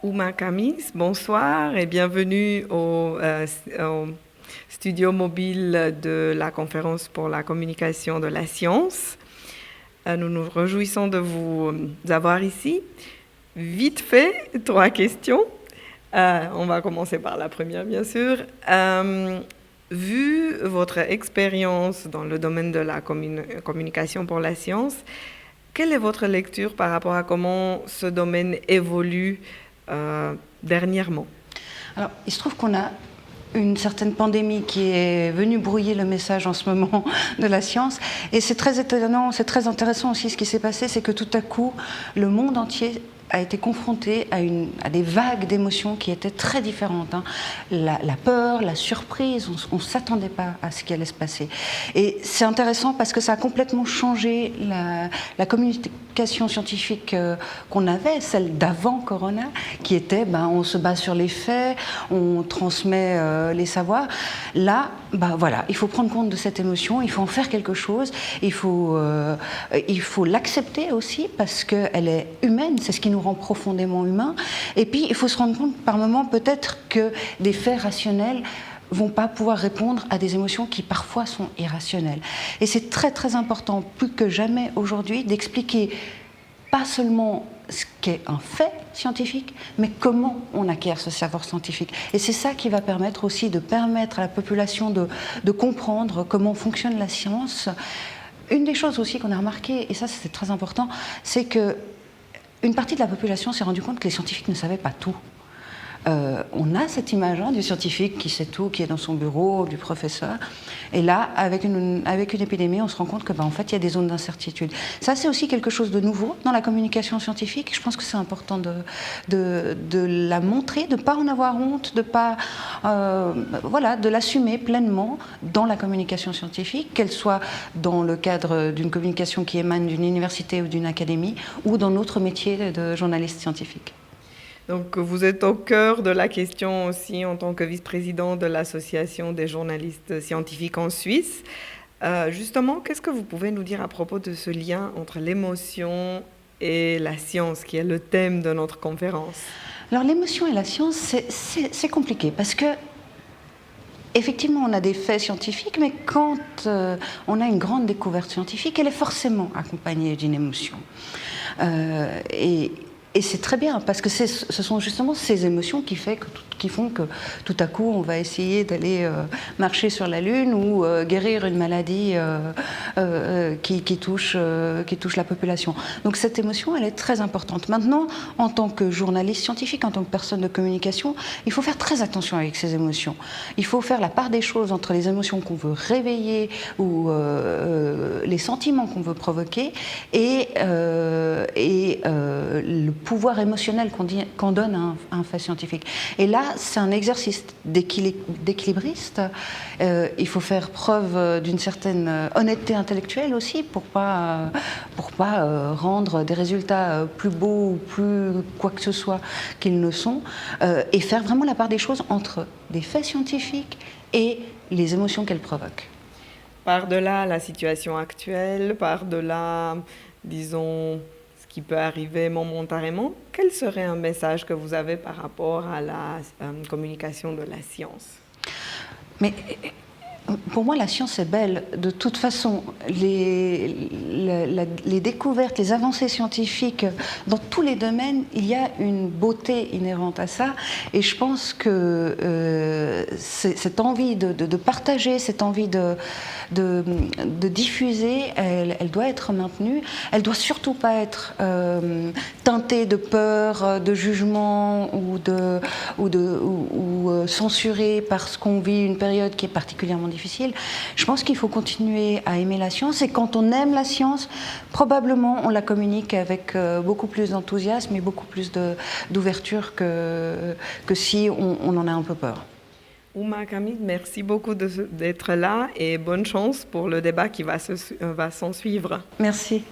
Uma Kamis, bonsoir et bienvenue au studio mobile de la conférence pour la communication de la science. Nous nous réjouissons de vous avoir ici. Vite fait, 3 questions. On va commencer par la première, bien sûr. Vu votre expérience dans le domaine de la communication pour la science, quelle est votre lecture par rapport à comment ce domaine évolue dernièrement? Alors, il se trouve qu'on a une certaine pandémie qui est venue brouiller le message en ce moment de la science. Et c'est très étonnant, c'est très intéressant aussi ce qui s'est passé, c'est que tout à coup, le monde entier a été confronté à des vagues d'émotions qui étaient très différentes. La peur, la surprise, on ne s'attendait pas à ce qui allait se passer. Et c'est intéressant parce que ça a complètement changé la communication scientifique qu'on avait, celle d'avant Corona, qui était on se base sur les faits, on transmet les savoirs. Là, voilà, il faut prendre compte de cette émotion, il faut en faire quelque chose, il faut l'accepter aussi parce qu'elle est humaine, c'est ce qui nous rend profondément humains. Et puis, il faut se rendre compte par moments peut-être que des faits rationnels vont pas pouvoir répondre à des émotions qui parfois sont irrationnelles. Et c'est très très important, plus que jamais aujourd'hui, d'expliquer pas seulement ce qu'est un fait scientifique, mais comment on acquiert ce savoir scientifique. Et c'est ça qui va permettre aussi de permettre à la population de comprendre comment fonctionne la science. Une des choses aussi qu'on a remarqué, et ça c'est très important, c'est que une partie de la population s'est rendue compte que les scientifiques ne savaient pas tout. On a cette image du scientifique qui sait tout, qui est dans son bureau, du professeur. Et là, avec une épidémie, on se rend compte que, en fait, il y a des zones d'incertitude. Ça, c'est aussi quelque chose de nouveau dans la communication scientifique. Je pense que c'est important de la montrer, de ne pas en avoir honte, de l'assumer pleinement dans la communication scientifique, qu'elle soit dans le cadre d'une communication qui émane d'une université ou d'une académie, ou dans notre métier de journaliste scientifique. Donc, vous êtes au cœur de la question aussi en tant que vice-président de l'Association des journalistes scientifiques en Suisse. Justement, qu'est-ce que vous pouvez nous dire à propos de ce lien entre l'émotion et la science, qui est le thème de notre conférence? Alors, l'émotion et la science, c'est compliqué parce que effectivement, on a des faits scientifiques, mais quand on a une grande découverte scientifique, elle est forcément accompagnée d'une émotion. Et c'est très bien, parce que ce sont justement ces émotions qui font que tout à coup, on va essayer d'aller marcher sur la Lune ou guérir une maladie qui touche la population. Donc cette émotion, elle est très importante. Maintenant, en tant que journaliste scientifique, en tant que personne de communication, il faut faire très attention avec ces émotions. Il faut faire la part des choses entre les émotions qu'on veut réveiller ou les sentiments qu'on veut provoquer et le pouvoir émotionnel qu'on donne à un fait scientifique. Et là, c'est un exercice d'équilibriste. Il faut faire preuve d'une certaine honnêteté intellectuelle aussi pour pas rendre des résultats plus beaux ou plus quoi que ce soit qu'ils ne sont, et faire vraiment la part des choses entre des faits scientifiques et les émotions qu'elles provoquent. Par-delà la situation actuelle, par-delà, disons, qui peut arriver momentanément, quel serait un message que vous avez par rapport à la communication de la science? Mais pour moi, la science est belle. De toute façon, les découvertes, les avancées scientifiques, dans tous les domaines, il y a une beauté inhérente à ça. Et je pense que cette envie de partager, cette envie de diffuser, elle doit être maintenue. Elle doit surtout pas être teintée de peur, de jugement ou censurée parce qu'on vit une période qui est particulièrement difficile. Je pense qu'il faut continuer à aimer la science, et quand on aime la science, probablement on la communique avec beaucoup plus d'enthousiasme et beaucoup plus d'ouverture que si on en a un peu peur. Uma Kamis, merci beaucoup d'être là et bonne chance pour le débat qui va s'en suivre. Merci.